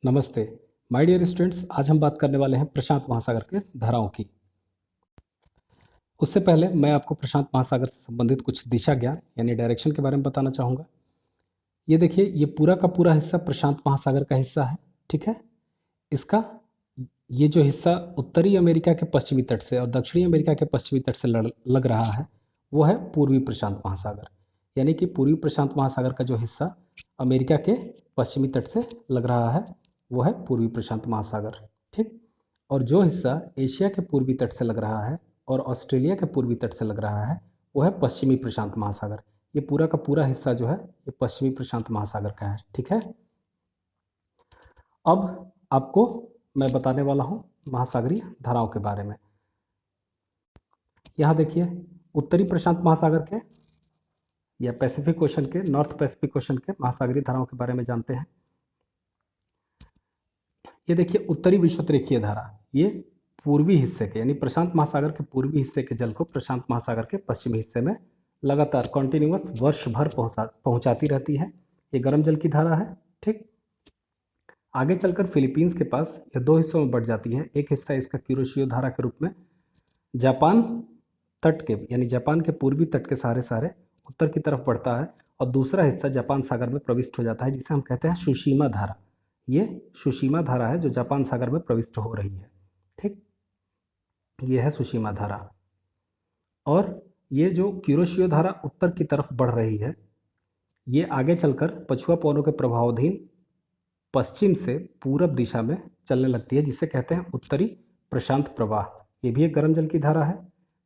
नमस्ते my dear students. आज हम बात करने वाले हैं प्रशांत महासागर के धाराओं की। उससे पहले मैं आपको प्रशांत महासागर से संबंधित कुछ दिशा ज्ञान यानी डायरेक्शन के बारे में बताना चाहूँगा। ये देखिए, ये पूरा का पूरा हिस्सा प्रशांत महासागर का हिस्सा है। ठीक है, इसका ये जो हिस्सा उत्तरी अमेरिका के पश्चिमी तट से और दक्षिणी अमेरिका के पश्चिमी तट से लग रहा है वो है पूर्वी प्रशांत महासागर। यानी कि पूर्वी प्रशांत महासागर का जो हिस्सा अमेरिका के पश्चिमी तट से लग रहा है वो है पूर्वी प्रशांत महासागर। ठीक, और जो हिस्सा एशिया के पूर्वी तट से लग रहा है और ऑस्ट्रेलिया के पूर्वी तट से लग रहा है वो है पश्चिमी प्रशांत महासागर। ये पूरा का पूरा हिस्सा जो है ये पश्चिमी प्रशांत महासागर का है। ठीक है, अब आपको मैं बताने वाला हूँ महासागरीय धाराओं के बारे में। यहाँ देखिए, उत्तरी प्रशांत महासागर के या पैसिफिक ओशन के, नॉर्थ पैसिफिक ओशन के महासागरीय धाराओं के बारे में जानते हैं। ये देखिए, उत्तरी विषुवतरेखीय धारा ये पूर्वी हिस्से के यानी प्रशांत महासागर के पूर्वी हिस्से के जल को प्रशांत महासागर के पश्चिमी हिस्से में लगातार कॉन्टिन्यूअस वर्ष भर पहुंचाती रहती है। ये गर्म जल की धारा है। ठीक, आगे चलकर फिलीपींस के पास यह दो हिस्सों में बढ़ जाती है। एक हिस्सा इसका क्यूरोशियो धारा के रूप में जापान तट के यानी जापान के पूर्वी तट के सारे सारे उत्तर की तरफ बढ़ता है और दूसरा हिस्सा जापान सागर में प्रविष्ट हो जाता है जिसे हम कहते हैं सुशीमा धारा। ये सुशीमा धारा है जो जापान सागर में प्रविष्ट हो रही है। ठीक, ये है सुशीमा धारा। और ये जो क्यूरोशियो धारा उत्तर की तरफ बढ़ रही है ये आगे चलकर पछुआ पवनों के प्रभावाधीन पश्चिम से पूरब दिशा में चलने लगती है जिसे कहते हैं उत्तरी प्रशांत प्रवाह। ये भी एक गर्म जल की धारा है।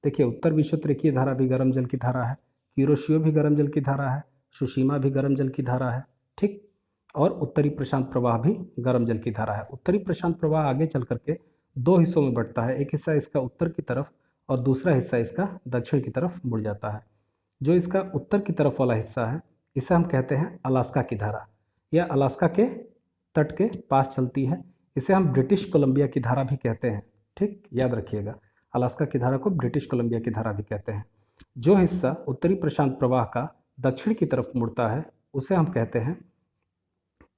देखिए, उत्तर विषुवतरेखीय धारा भी गर्म जल की धारा है, क्यूरोशियो भी गर्म जल की धारा है, सुशीमा भी गर्म जल की धारा है। ठीक, और उत्तरी प्रशांत प्रवाह भी गर्म जल की धारा है। उत्तरी प्रशांत प्रवाह आगे चल करके दो हिस्सों में बढ़ता है। एक हिस्सा इसका उत्तर की तरफ और दूसरा हिस्सा इसका दक्षिण की तरफ मुड़ जाता है। जो इसका उत्तर की तरफ वाला हिस्सा है इसे हम कहते हैं अलास्का की धारा। यह अलास्का के तट के पास चलती है। इसे हम ब्रिटिश कोलंबिया की धारा भी कहते हैं। ठीक, याद रखिएगा, अलास्का की धारा को ब्रिटिश कोलंबिया की धारा भी कहते हैं। जो हिस्सा उत्तरी प्रशांत प्रवाह का दक्षिण की तरफ मुड़ता है उसे हम कहते हैं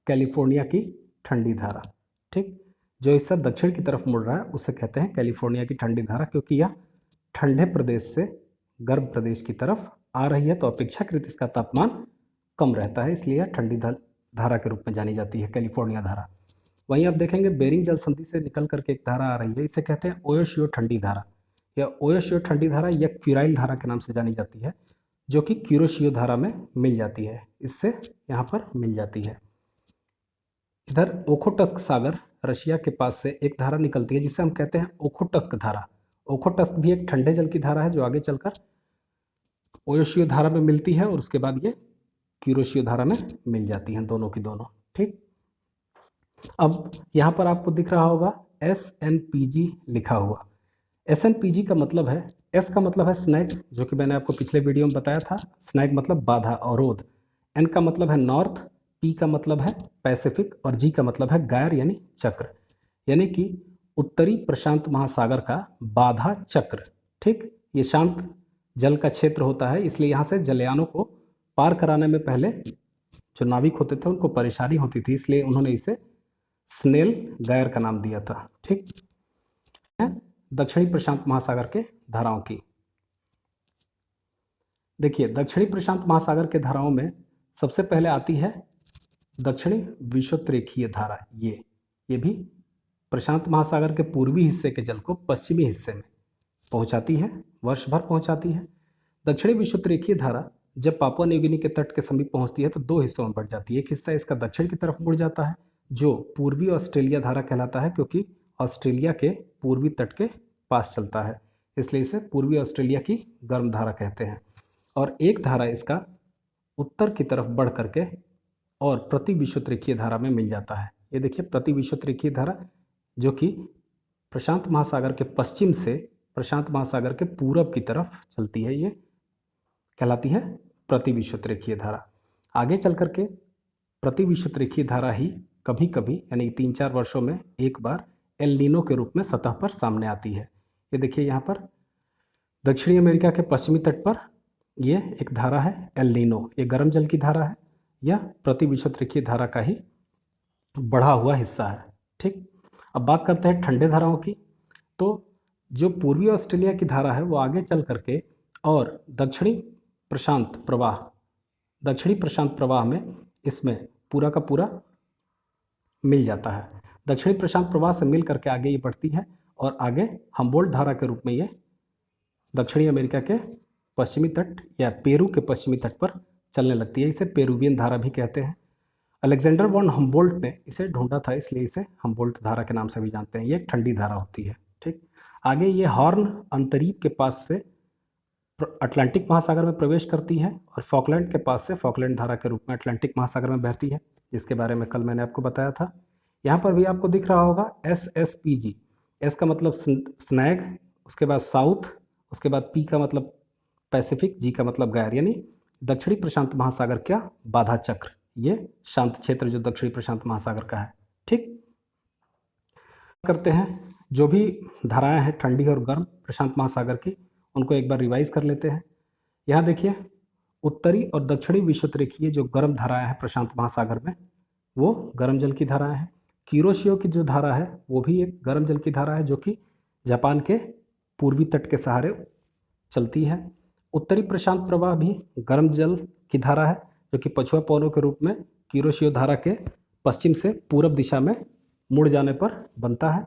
कैलिफोर्निया की ठंडी धारा। ठीक, जो हिस्सा दक्षिण की तरफ मुड़ रहा है उसे कहते हैं कैलिफोर्निया की ठंडी धारा, क्योंकि यह ठंडे प्रदेश से गर्म प्रदेश की तरफ आ रही है तो अपेक्षाकृत इसका तापमान कम रहता है, इसलिए यह ठंडी धारा के रूप में जानी जाती है, कैलिफोर्निया धारा। वहीं आप देखेंगे बेरिंग जल संधि से निकल करके एक धारा आ रही है, इसे कहते हैं ओयोशियो ठंडी धारा। यह ओयोशियो ठंडी धारा या क्यूराइल धारा के नाम से जानी जाती है जो कि क्यूरोशियो धारा में मिल जाती है, इससे यहाँ पर मिल जाती है। इधर ओखोटस्क सागर रशिया के पास से एक धारा निकलती है जिसे हम कहते हैं ओखोटस्क धारा। ओखोटस्क भी एक ठंडे जल की धारा है जो आगे चलकर ओयोशियो धारा में मिलती है और उसके बाद ये क्यूरोशियो धारा में मिल जाती हैं, दोनों की दोनों। ठीक, अब यहाँ पर आपको दिख रहा होगा SNPG लिखा हुआ। SNPG का मतलब है, S का मतलब है स्नैग, जो कि मैंने आपको पिछले वीडियो में बताया था। स्नैग मतलब बाधा, अवरोध। N का मतलब है नॉर्थ, P का मतलब है पैसिफिक और G का मतलब है गैर यानी चक्र, यानी कि उत्तरी प्रशांत महासागर का बाधा चक्र। ठीक, ये शांत जल का क्षेत्र होता है, इसलिए यहाँ से जलयानों को पार कराने में पहले जो नाविक होते थे उनको परेशानी होती थी, इसलिए उन्होंने इसे स्नेल गैर का नाम दिया था। ठीक है, दक्षिणी प्रशांत महासागर के धाराओं की। देखिए, दक्षिणी प्रशांत महासागर के धाराओं में सबसे पहले आती है दक्षिणी विषुवतरेखीय धारा। ये भी प्रशांत महासागर के पूर्वी हिस्से के जल को पश्चिमी हिस्से में पहुंचाती है, वर्ष भर पहुंचाती है। दक्षिणी विषुवतरेखीय धारा जब पापुआ न्यू गिनी के तट के समीप पहुंचती है तो दो हिस्सों में बढ़ जाती है। एक हिस्सा इसका दक्षिण की तरफ मुड़ जाता है जो पूर्वी ऑस्ट्रेलिया धारा कहलाता है, क्योंकि ऑस्ट्रेलिया के पूर्वी तट के पास चलता है, इसलिए इसे पूर्वी ऑस्ट्रेलिया की गर्म धारा कहते हैं। और एक धारा इसका उत्तर की तरफ बढ़ करके और प्रति विषुवतरेखीय धारा में मिल जाता है। ये देखिए, प्रति विषुवतरेखीय धारा जो कि प्रशांत महासागर के पश्चिम से प्रशांत महासागर के पूरब की तरफ चलती है, ये कहलाती है प्रति विषुवतरेखीय धारा। आगे चल करके प्रति विषुवतरेखीय धारा ही कभी कभी यानी 3-4 वर्षों में एक बार एल नीनो के रूप में सतह पर सामने आती है। ये देखिए, यहाँ पर दक्षिणी अमेरिका के पश्चिमी तट पर ये एक धारा है एल नीनो। ये गर्म जल की धारा है, यह प्रति विषुवतरेखीय धारा का ही बढ़ा हुआ हिस्सा है। ठीक, अब बात करते हैं ठंडे धाराओं की। तो जो पूर्वी ऑस्ट्रेलिया की धारा है वो आगे चल करके और दक्षिणी प्रशांत प्रवाह में इसमें पूरा का पूरा मिल जाता है। दक्षिणी प्रशांत प्रवाह से मिल करके आगे ये बढ़ती है और आगे हम्बोल्ट धारा के रूप में ये दक्षिणी अमेरिका के पश्चिमी तट या पेरू के पश्चिमी तट पर चलने लगती है। इसे पेरुवियन धारा भी कहते हैं। अलेक्जेंडर वॉन हम्बोल्ट ने इसे ढूंढा था, इसलिए इसे हम्बोल्ट धारा के नाम से भी जानते हैं। ये एक ठंडी धारा होती है। ठीक, आगे ये हॉर्न अंतरीप के पास से अटलांटिक महासागर में प्रवेश करती है और फॉकलैंड के पास से फॉकलैंड धारा के रूप में अटलांटिक महासागर में बहती है, जिसके बारे में कल मैंने आपको बताया था। यहाँ पर भी आपको दिख रहा होगा SSPG। एस का मतलब स्नैग, उसके बाद साउथ, उसके बाद पी का मतलब पैसिफिक, जी का मतलब गैर, यानी दक्षिणी प्रशांत महासागर का बाधा चक्र, ये शांत क्षेत्र जो दक्षिणी प्रशांत महासागर का है। ठीक, करते हैं जो भी धाराएं हैं ठंडी और गर्म प्रशांत महासागर की, उनको एक बार रिवाइज कर लेते हैं। यहाँ देखिए, उत्तरी और दक्षिणी विषुवतरेखीय जो गर्म धाराएं हैं प्रशांत महासागर में, वो गर्म जल की धाराएं हैं। किरोशियो की जो धारा है वो भी एक गर्म जल की धारा है, जो कि जापान के पूर्वी तट के सहारे चलती है। उत्तरी प्रशांत प्रवाह भी गर्म जल की धारा है, जो कि पछुआ पवनों के रूप में किरोशियो धारा के पश्चिम से पूरब दिशा में मुड़ जाने पर बनता है।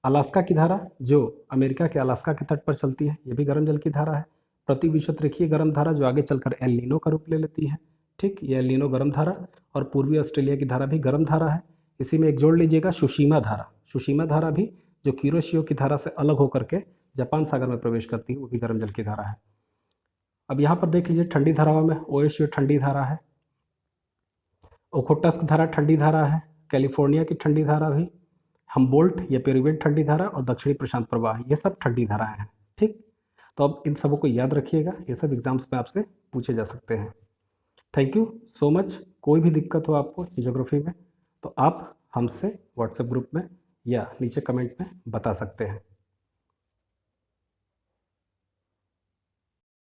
अलास्का की धारा जो अमेरिका के अलास्का के तट पर चलती है, ये भी गर्म जल की धारा है। प्रति विषुवतरेखीय गर्म धारा जो आगे चलकर एल नीनो का रूप ले लेती है। ठीक, ये एल नीनो गर्म धारा, और पूर्वी ऑस्ट्रेलिया की धारा भी गर्म धारा है। इसी में एक जोड़ लीजिएगा, सुशीमा धारा। सुशीमा धारा भी जो किरोशियो की धारा से अलग होकर के जापान सागर में प्रवेश करती है, वो भी गर्म जल की धारा है। अब यहाँ पर देख लीजिए, ठंडी धाराओं में ओएसयू ठंडी धारा है, ओखोटस्क धारा ठंडी धारा है, कैलिफोर्निया की ठंडी धारा भी, हम्बोल्ट या पेरुवियन ठंडी धारा और दक्षिणी प्रशांत प्रवाह, ये सब ठंडी धाराएं हैं। ठीक, तो अब इन सबों को याद रखिएगा, ये सब एग्जाम्स में आपसे पूछे जा सकते हैं। Thank you so much. कोई भी दिक्कत हो आपको ज्योग्राफी में तो आप हमसे व्हाट्सएप ग्रुप में या नीचे कमेंट में बता सकते हैं।